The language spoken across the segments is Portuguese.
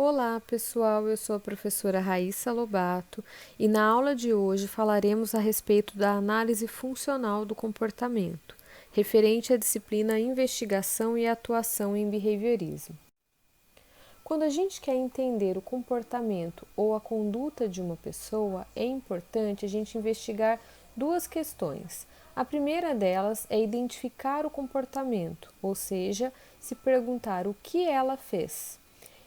Olá, pessoal. Eu sou a professora Raíssa Lobato e na aula de hoje falaremos a respeito da análise funcional do comportamento, referente à disciplina Investigação e Atuação em Behaviorismo. Quando a gente quer entender o comportamento ou a conduta de uma pessoa, é importante a gente investigar duas questões. A primeira delas é identificar o comportamento, ou seja, se perguntar o que ela fez.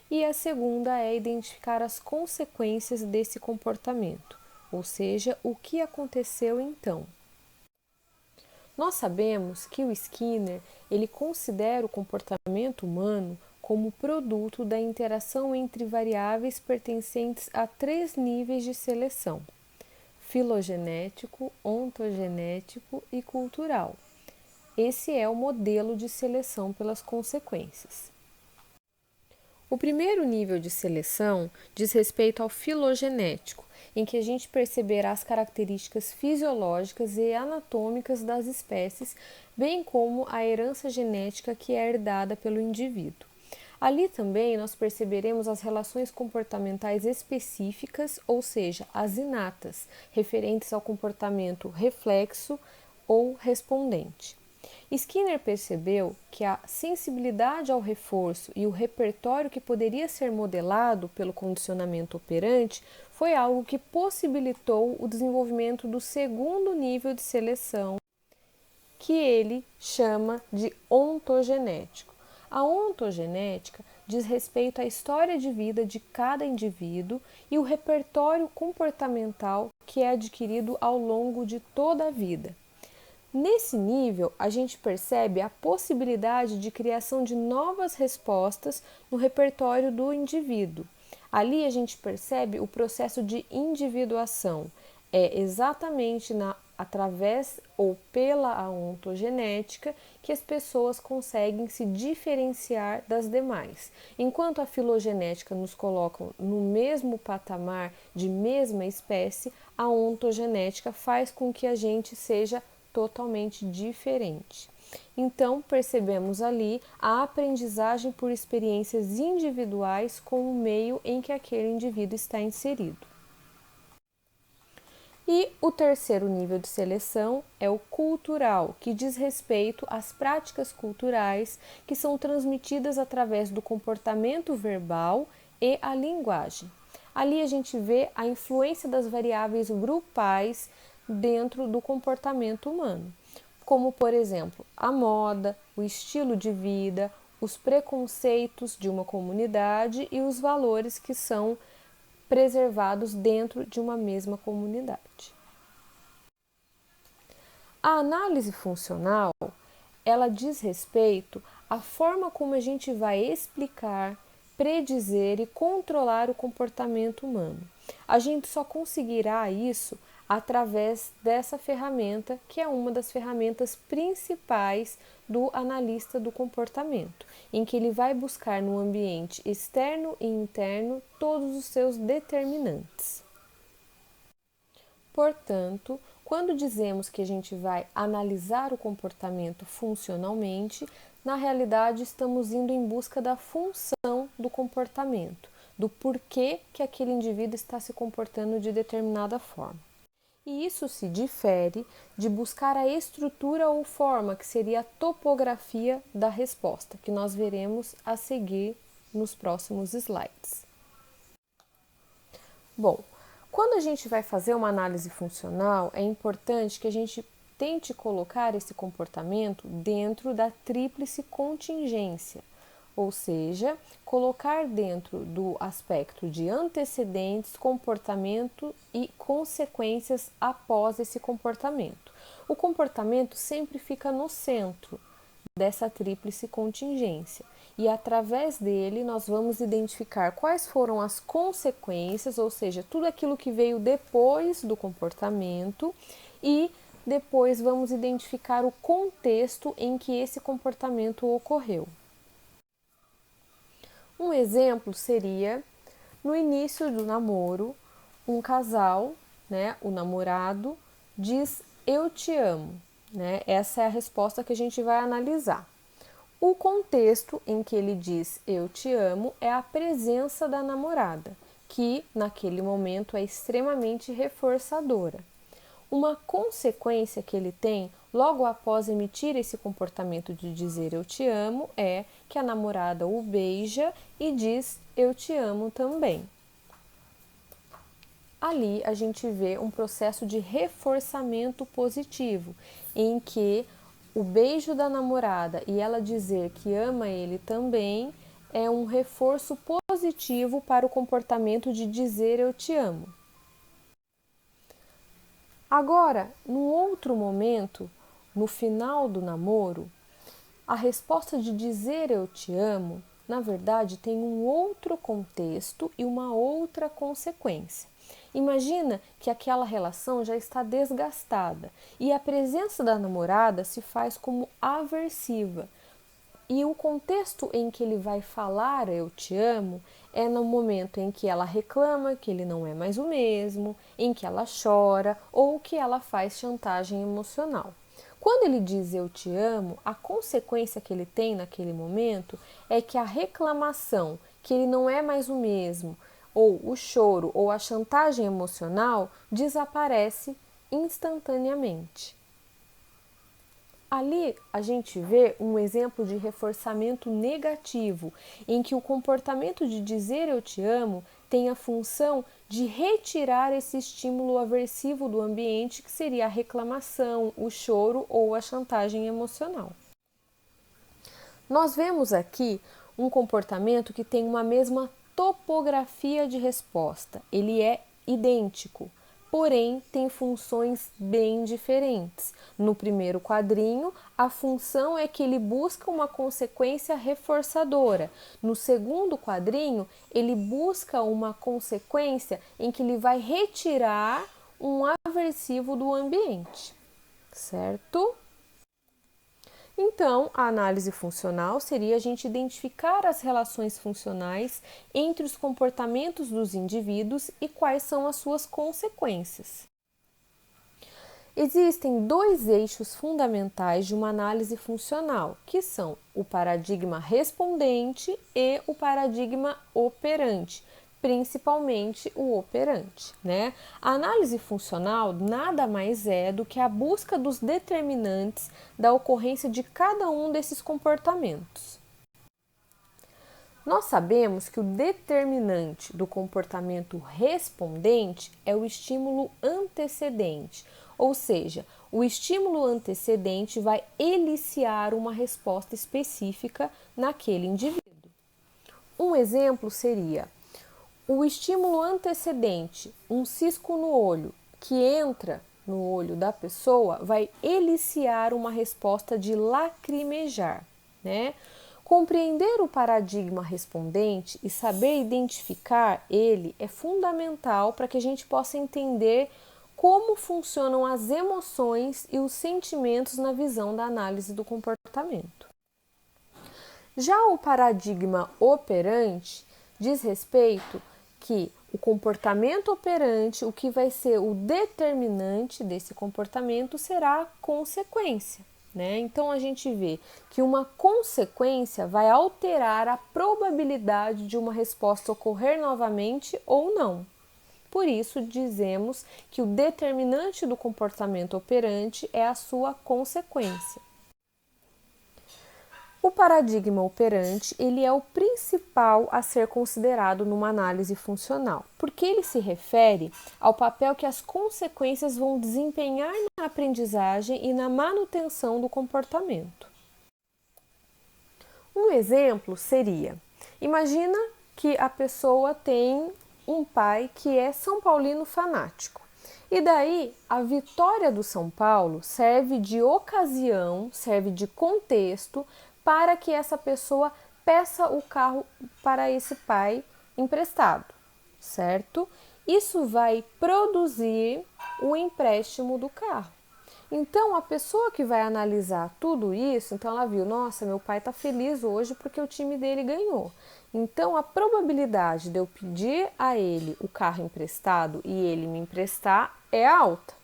E a segunda é identificar as consequências desse comportamento, ou seja, o que aconteceu então. Nós sabemos que o Skinner ele considera o comportamento humano como produto da interação entre variáveis pertencentes a três níveis de seleção: filogenético, ontogenético e cultural. Esse é o modelo de seleção pelas consequências. O primeiro nível de seleção diz respeito ao filogenético, em que a gente perceberá as características fisiológicas e anatômicas das espécies, bem como a herança genética que é herdada pelo indivíduo. Ali também nós perceberemos as relações comportamentais específicas, ou seja, as inatas, referentes ao comportamento reflexo ou respondente. Skinner percebeu que a sensibilidade ao reforço e o repertório que poderia ser modelado pelo condicionamento operante foi algo que possibilitou o desenvolvimento do segundo nível de seleção, que ele chama de ontogenético. A ontogenética diz respeito à história de vida de cada indivíduo e o repertório comportamental que é adquirido ao longo de toda a vida. Nesse nível, a gente percebe a possibilidade de criação de novas respostas no repertório do indivíduo. Ali a gente percebe o processo de individuação. É exatamente através ou pela ontogenética que as pessoas conseguem se diferenciar das demais. Enquanto a filogenética nos coloca no mesmo patamar de mesma espécie, a ontogenética faz com que a gente seja totalmente diferente. Então, percebemos ali a aprendizagem por experiências individuais com o meio em que aquele indivíduo está inserido. E o terceiro nível de seleção é o cultural, que diz respeito às práticas culturais que são transmitidas através do comportamento verbal e a linguagem. Ali a gente vê a influência das variáveis grupais dentro do comportamento humano, como, por exemplo, a moda, o estilo de vida, os preconceitos de uma comunidade e os valores que são preservados dentro de uma mesma comunidade. A análise funcional, ela diz respeito à forma como a gente vai explicar, predizer e controlar o comportamento humano. A gente só conseguirá isso através dessa ferramenta, que é uma das ferramentas principais do analista do comportamento, em que ele vai buscar no ambiente externo e interno todos os seus determinantes. Portanto, quando dizemos que a gente vai analisar o comportamento funcionalmente, na realidade estamos indo em busca da função do comportamento, do porquê que aquele indivíduo está se comportando de determinada forma. E isso se difere de buscar a estrutura ou forma, que seria a topografia da resposta, que nós veremos a seguir nos próximos slides. Bom, quando a gente vai fazer uma análise funcional, é importante que a gente tente colocar esse comportamento dentro da tríplice contingência, ou seja, colocar dentro do aspecto de antecedentes, comportamento e consequências após esse comportamento. O comportamento sempre fica no centro dessa tríplice contingência e através dele nós vamos identificar quais foram as consequências, ou seja, tudo aquilo que veio depois do comportamento, e depois vamos identificar o contexto em que esse comportamento ocorreu. Um exemplo seria no início do namoro, um casal, o namorado, diz eu te amo. Essa é a resposta que a gente vai analisar. O contexto em que ele diz eu te amo é a presença da namorada, que naquele momento é extremamente reforçadora. Uma consequência que ele tem logo após emitir esse comportamento de dizer eu te amo é que a namorada o beija e diz eu te amo também. Ali a gente vê um processo de reforçamento positivo, em que o beijo da namorada e ela dizer que ama ele também é um reforço positivo para o comportamento de dizer eu te amo. Agora, num outro momento, no final do namoro, a resposta de dizer eu te amo, na verdade, tem um outro contexto e uma outra consequência. Imagina que aquela relação já está desgastada e a presença da namorada se faz como aversiva. E o contexto em que ele vai falar eu te amo é no momento em que ela reclama que ele não é mais o mesmo, em que ela chora ou que ela faz chantagem emocional. Quando ele diz eu te amo, a consequência que ele tem naquele momento é que a reclamação, que ele não é mais o mesmo, ou o choro ou a chantagem emocional desaparece instantaneamente. Ali a gente vê um exemplo de reforçamento negativo, em que o comportamento de dizer eu te amo tem a função de retirar esse estímulo aversivo do ambiente, que seria a reclamação, o choro ou a chantagem emocional. Nós vemos aqui um comportamento que tem uma mesma topografia de resposta, ele é idêntico, porém tem funções bem diferentes. No primeiro quadrinho, a função é que ele busca uma consequência reforçadora. No segundo quadrinho, ele busca uma consequência em que ele vai retirar um aversivo do ambiente, certo? Então, a análise funcional seria a gente identificar as relações funcionais entre os comportamentos dos indivíduos e quais são as suas consequências. Existem dois eixos fundamentais de uma análise funcional, que são o paradigma respondente e o paradigma operante, principalmente o operante, né? A análise funcional nada mais é do que a busca dos determinantes da ocorrência de cada um desses comportamentos. Nós sabemos que o determinante do comportamento respondente é o estímulo antecedente, ou seja, o estímulo antecedente vai eliciar uma resposta específica naquele indivíduo. Um exemplo seria o estímulo antecedente, um cisco no olho, que entra no olho da pessoa, vai eliciar uma resposta de lacrimejar, né? Compreender o paradigma respondente e saber identificar ele é fundamental para que a gente possa entender como funcionam as emoções e os sentimentos na visão da análise do comportamento. Já o paradigma operante diz respeito que o comportamento operante, o que vai ser o determinante desse comportamento será a consequência. Né? Então a gente vê que uma consequência vai alterar a probabilidade de uma resposta ocorrer novamente ou não. Por isso dizemos que o determinante do comportamento operante é a sua consequência. O paradigma operante, ele é o principal a ser considerado numa análise funcional, porque ele se refere ao papel que as consequências vão desempenhar na aprendizagem e na manutenção do comportamento. Um exemplo seria, imagina que a pessoa tem um pai que é São Paulino fanático. E daí, a vitória do São Paulo serve de ocasião, serve de contexto para que essa pessoa peça o carro para esse pai emprestado, certo? Isso vai produzir o empréstimo do carro. Então, a pessoa que vai analisar tudo isso, então ela viu, nossa, meu pai está feliz hoje porque o time dele ganhou. Então, a probabilidade de eu pedir a ele o carro emprestado e ele me emprestar é alta.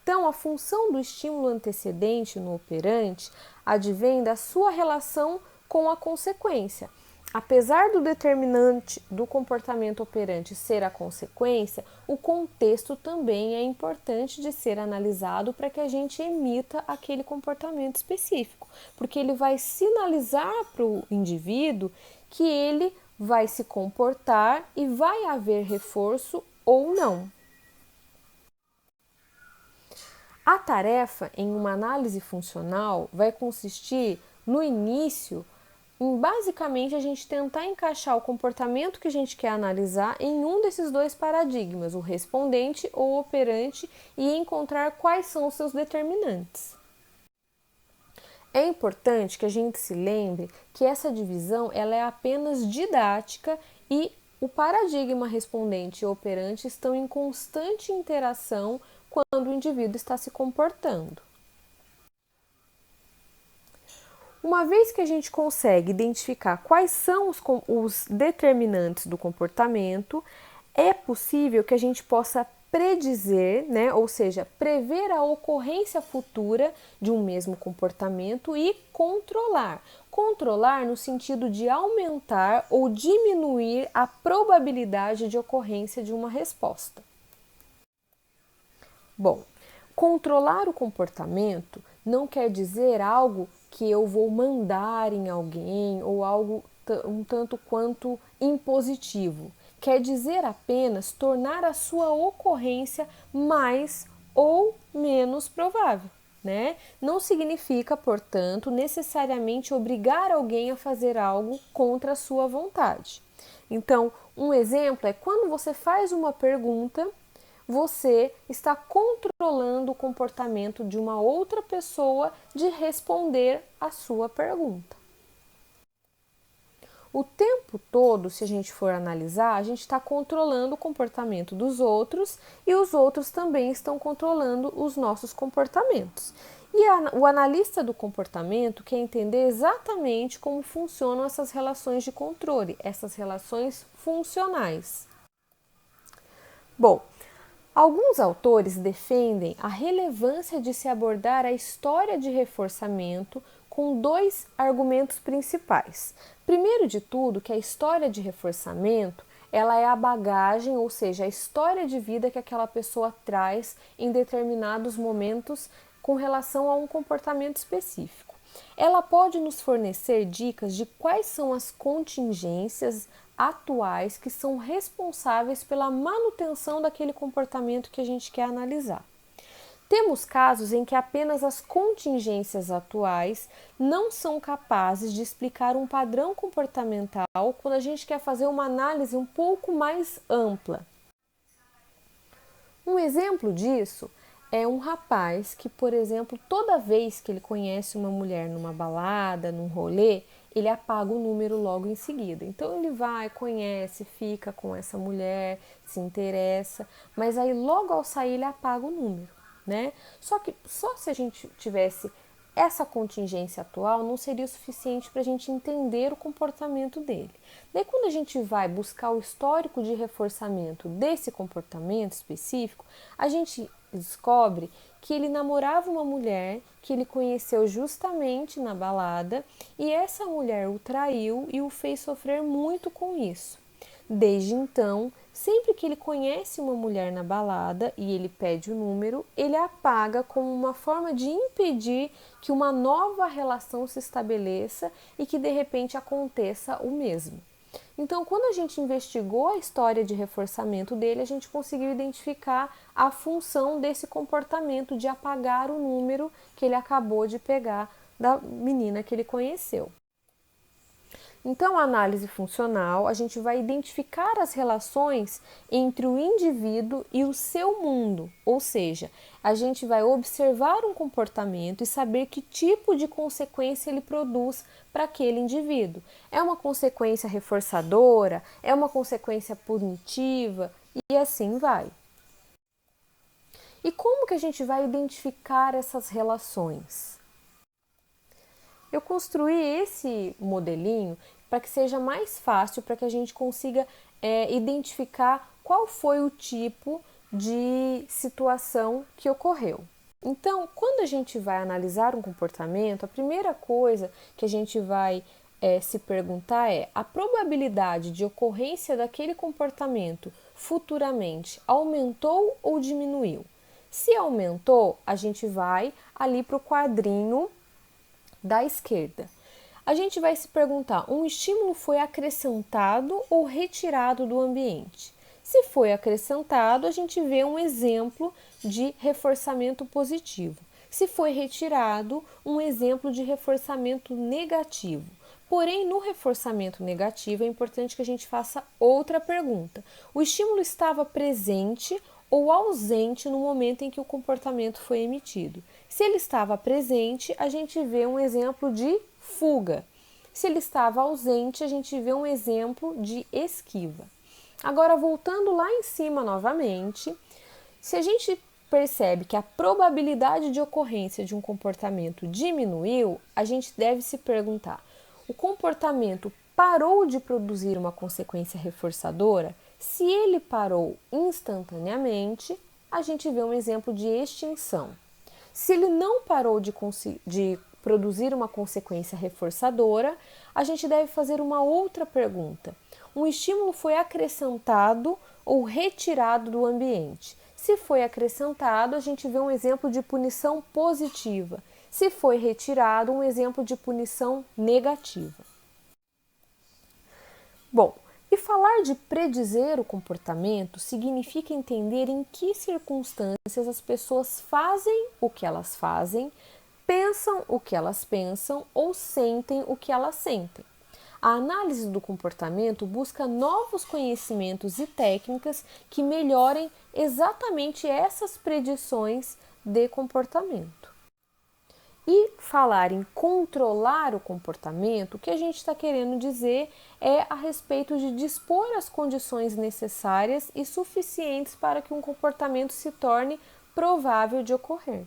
Então, a função do estímulo antecedente no operante, advém da sua relação com a consequência. Apesar do determinante do comportamento operante ser a consequência, o contexto também é importante de ser analisado para que a gente emita aquele comportamento específico, porque ele vai sinalizar para o indivíduo que ele vai se comportar e vai haver reforço ou não. A tarefa em uma análise funcional vai consistir no início em basicamente a gente tentar encaixar o comportamento que a gente quer analisar em um desses dois paradigmas, o respondente ou o operante, e encontrar quais são os seus determinantes. É importante que a gente se lembre que essa divisão ela é apenas didática e o paradigma respondente e operante estão em constante interação quando o indivíduo está se comportando. Uma vez que a gente consegue identificar quais são os determinantes do comportamento, é possível que a gente possa predizer, né, ou seja, prever a ocorrência futura de um mesmo comportamento e controlar. Controlar no sentido de aumentar ou diminuir a probabilidade de ocorrência de uma resposta. Bom, controlar o comportamento não quer dizer algo que eu vou mandar em alguém ou algo um tanto quanto impositivo. Quer dizer apenas tornar a sua ocorrência mais ou menos provável, né? Não significa, portanto, necessariamente obrigar alguém a fazer algo contra a sua vontade. Então, um exemplo é quando você faz uma pergunta, você está controlando o comportamento de uma outra pessoa de responder a sua pergunta. O tempo todo, se a gente for analisar, a gente está controlando o comportamento dos outros e os outros também estão controlando os nossos comportamentos. E o analista do comportamento quer entender exatamente como funcionam essas relações de controle, essas relações funcionais. Bom, alguns autores defendem a relevância de se abordar a história de reforçamento com dois argumentos principais. Primeiro de tudo, que a história de reforçamento ela é a bagagem, ou seja, a história de vida que aquela pessoa traz em determinados momentos com relação a um comportamento específico. Ela pode nos fornecer dicas de quais são as contingências atuais que são responsáveis pela manutenção daquele comportamento que a gente quer analisar. Temos casos em que apenas as contingências atuais não são capazes de explicar um padrão comportamental quando a gente quer fazer uma análise um pouco mais ampla. Um exemplo disso é um rapaz que, por exemplo, toda vez que ele conhece uma mulher numa balada, num rolê, ele apaga o número logo em seguida. Então ele vai, conhece, fica com essa mulher, se interessa, mas aí logo ao sair ele apaga o número, né? Só que só se a gente tivesse essa contingência atual não seria o suficiente para a gente entender o comportamento dele. Daí quando a gente vai buscar o histórico de reforçamento desse comportamento específico, a gente descobre que ele namorava uma mulher que ele conheceu justamente na balada e essa mulher o traiu e o fez sofrer muito com isso. Desde então, sempre que ele conhece uma mulher na balada e ele pede o número, ele apaga como uma forma de impedir que uma nova relação se estabeleça e que de repente aconteça o mesmo. Então, quando a gente investigou a história de reforçamento dele, a gente conseguiu identificar a função desse comportamento de apagar o número que ele acabou de pegar da menina que ele conheceu. Então, a análise funcional, a gente vai identificar as relações entre o indivíduo e o seu mundo, ou seja, a gente vai observar um comportamento e saber que tipo de consequência ele produz para aquele indivíduo. É uma consequência reforçadora? É uma consequência punitiva? E assim vai. E como que a gente vai identificar essas relações? Eu construí esse modelinho para que seja mais fácil, para que a gente consiga identificar qual foi o tipo de situação que ocorreu. Então, quando a gente vai analisar um comportamento, a primeira coisa que a gente vai se perguntar é: a probabilidade de ocorrência daquele comportamento futuramente aumentou ou diminuiu? Se aumentou, a gente vai ali para o quadrinho da esquerda. A gente vai se perguntar: um estímulo foi acrescentado ou retirado do ambiente? Se foi acrescentado, a gente vê um exemplo de reforçamento positivo. Se foi retirado, um exemplo de reforçamento negativo. Porém, no reforçamento negativo, é importante que a gente faça outra pergunta: o estímulo estava presente ou ausente no momento em que o comportamento foi emitido? Se ele estava presente, a gente vê um exemplo de fuga. Se ele estava ausente, a gente vê um exemplo de esquiva. Agora, voltando lá em cima novamente, se a gente percebe que a probabilidade de ocorrência de um comportamento diminuiu, a gente deve se perguntar: o comportamento parou de produzir uma consequência reforçadora? Se ele parou instantaneamente, a gente vê um exemplo de extinção. Se ele não parou de produzir uma consequência reforçadora, a gente deve fazer uma outra pergunta: um estímulo foi acrescentado ou retirado do ambiente? Se foi acrescentado, a gente vê um exemplo de punição positiva. Se foi retirado, um exemplo de punição negativa. Bom, e falar de predizer o comportamento significa entender em que circunstâncias as pessoas fazem o que elas fazem, pensam o que elas pensam ou sentem o que elas sentem. A análise do comportamento busca novos conhecimentos e técnicas que melhorem exatamente essas predições de comportamento. E falar em controlar o comportamento, o que a gente está querendo dizer é a respeito de dispor as condições necessárias e suficientes para que um comportamento se torne provável de ocorrer.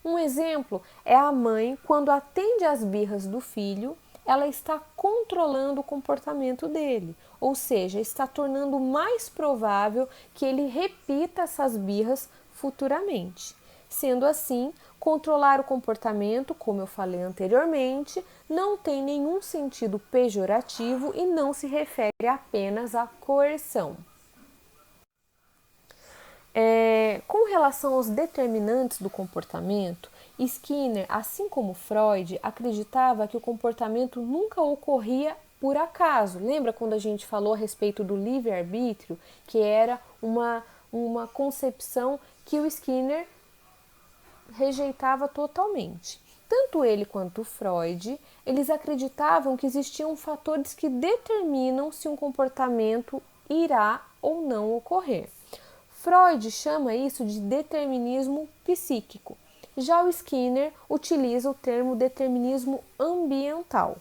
Um exemplo é a mãe, quando atende às birras do filho, ela está controlando o comportamento dele, ou seja, está tornando mais provável que ele repita essas birras futuramente. Sendo assim, controlar o comportamento, como eu falei anteriormente, não tem nenhum sentido pejorativo e não se refere apenas à coerção. Com relação aos determinantes do comportamento, Skinner, assim como Freud, acreditava que o comportamento nunca ocorria por acaso. Lembra quando a gente falou a respeito do livre-arbítrio, que era uma concepção que o Skinner rejeitava totalmente. Tanto ele quanto Freud, eles acreditavam que existiam fatores que determinam se um comportamento irá ou não ocorrer. Freud chama isso de determinismo psíquico. Já o Skinner utiliza o termo determinismo ambiental.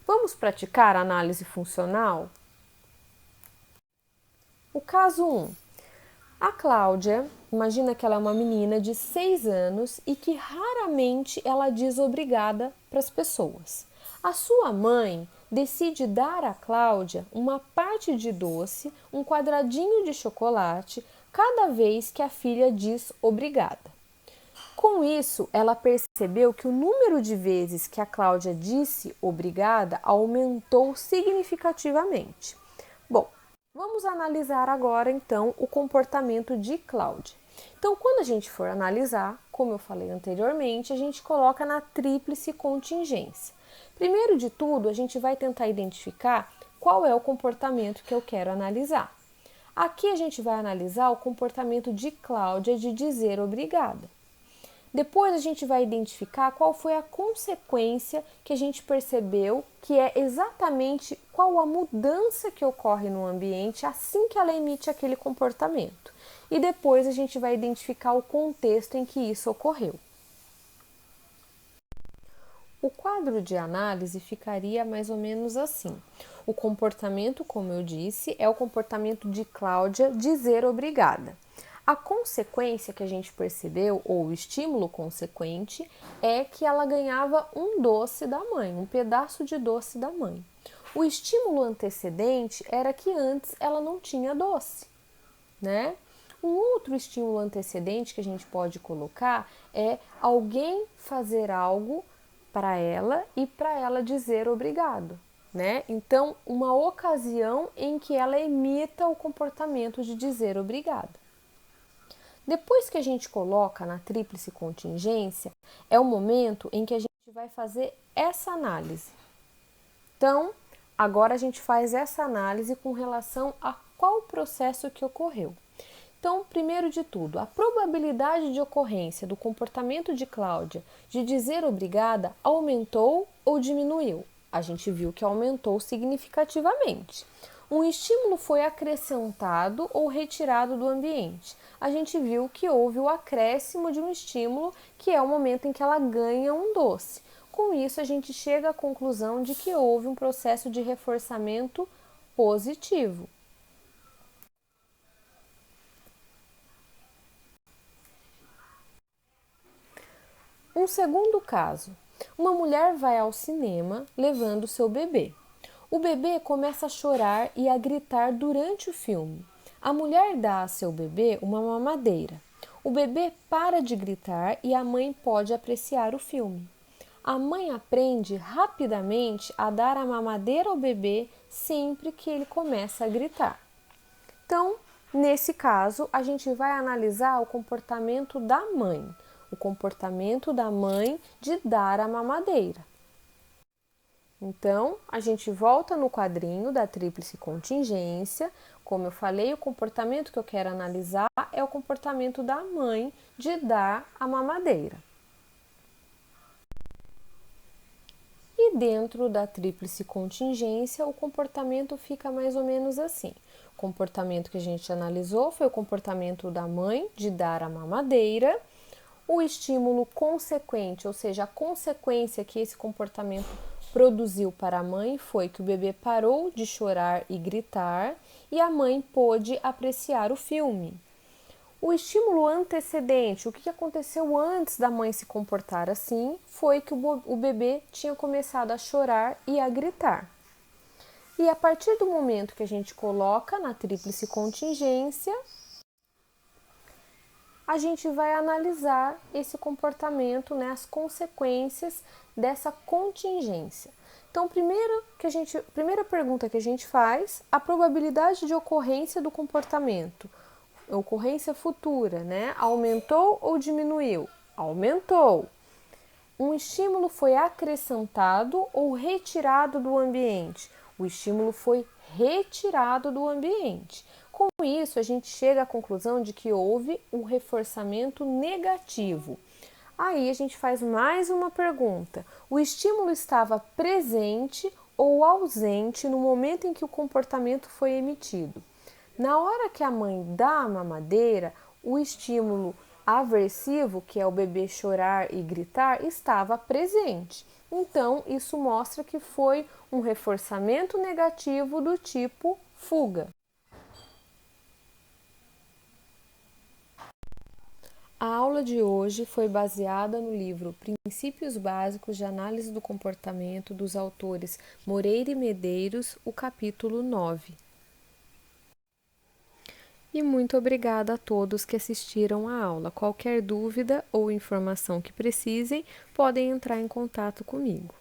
Vamos praticar a análise funcional? O caso 1. A Cláudia, imagina que ela é uma menina de 6 anos e que raramente ela diz obrigada para as pessoas. A sua mãe decide dar a Cláudia uma parte de doce, um quadradinho de chocolate, cada vez que a filha diz obrigada. Com isso, ela percebeu que o número de vezes que a Cláudia disse obrigada aumentou significativamente. Bom, vamos analisar agora então o comportamento de Cláudia. Então, quando a gente for analisar, como eu falei anteriormente, a gente coloca na tríplice contingência. Primeiro de tudo, a gente vai tentar identificar qual é o comportamento que eu quero analisar. Aqui a gente vai analisar o comportamento de Cláudia de dizer obrigada. Depois a gente vai identificar qual foi a consequência que a gente percebeu, que é exatamente qual a mudança que ocorre no ambiente assim que ela emite aquele comportamento. E depois a gente vai identificar o contexto em que isso ocorreu. O quadro de análise ficaria mais ou menos assim. O comportamento, como eu disse, é o comportamento de Cláudia dizer obrigada. A consequência que a gente percebeu, ou o estímulo consequente, é que ela ganhava um doce da mãe, um pedaço de doce da mãe. O estímulo antecedente era que antes ela não tinha doce, né? Um outro estímulo antecedente que a gente pode colocar é alguém fazer algo para ela e para ela dizer obrigado, né? Então, uma ocasião em que ela imita o comportamento de dizer obrigado. Depois que a gente coloca na tríplice contingência, é o momento em que a gente vai fazer essa análise. Então, agora a gente faz essa análise com relação a qual processo que ocorreu. Então, primeiro de tudo, a probabilidade de ocorrência do comportamento de Cláudia de dizer obrigada aumentou ou diminuiu? A gente viu que aumentou significativamente. Um estímulo foi acrescentado ou retirado do ambiente. A gente viu que houve o acréscimo de um estímulo, que é o momento em que ela ganha um doce. Com isso, a gente chega à conclusão de que houve um processo de reforçamento positivo. Um segundo caso: uma mulher vai ao cinema levando seu bebê. O bebê começa a chorar e a gritar durante o filme. A mulher dá a seu bebê uma mamadeira. O bebê para de gritar e a mãe pode apreciar o filme. A mãe aprende rapidamente a dar a mamadeira ao bebê sempre que ele começa a gritar. Então, nesse caso, a gente vai analisar o comportamento da mãe. O comportamento da mãe de dar a mamadeira. Então, a gente volta no quadrinho da tríplice contingência. Como eu falei, o comportamento que eu quero analisar é o comportamento da mãe de dar a mamadeira. E dentro da tríplice contingência, o comportamento fica mais ou menos assim. O comportamento que a gente analisou foi o comportamento da mãe de dar a mamadeira. O estímulo consequente, ou seja, a consequência que esse comportamento produziu para a mãe foi que o bebê parou de chorar e gritar e a mãe pôde apreciar o filme. O estímulo antecedente, o que aconteceu antes da mãe se comportar assim, foi que o bebê tinha começado a chorar e a gritar. E a partir do momento que a gente coloca na tríplice contingência, a gente vai analisar esse comportamento, né, as consequências dessa contingência. Então, primeira pergunta que a gente faz, a probabilidade de ocorrência do comportamento, ocorrência futura, né? Aumentou ou diminuiu? Aumentou. Um estímulo foi acrescentado ou retirado do ambiente? O estímulo foi retirado do ambiente. Com isso, a gente chega à conclusão de que houve um reforçamento negativo. Aí a gente faz mais uma pergunta: o estímulo estava presente ou ausente no momento em que o comportamento foi emitido? Na hora que a mãe dá a mamadeira, o estímulo aversivo, que é o bebê chorar e gritar, estava presente. Então, isso mostra que foi um reforçamento negativo do tipo fuga. A aula de hoje foi baseada no livro Princípios Básicos de Análise do Comportamento dos autores Moreira e Medeiros, o capítulo 9. E muito obrigada a todos que assistiram à aula. Qualquer dúvida ou informação que precisem, podem entrar em contato comigo.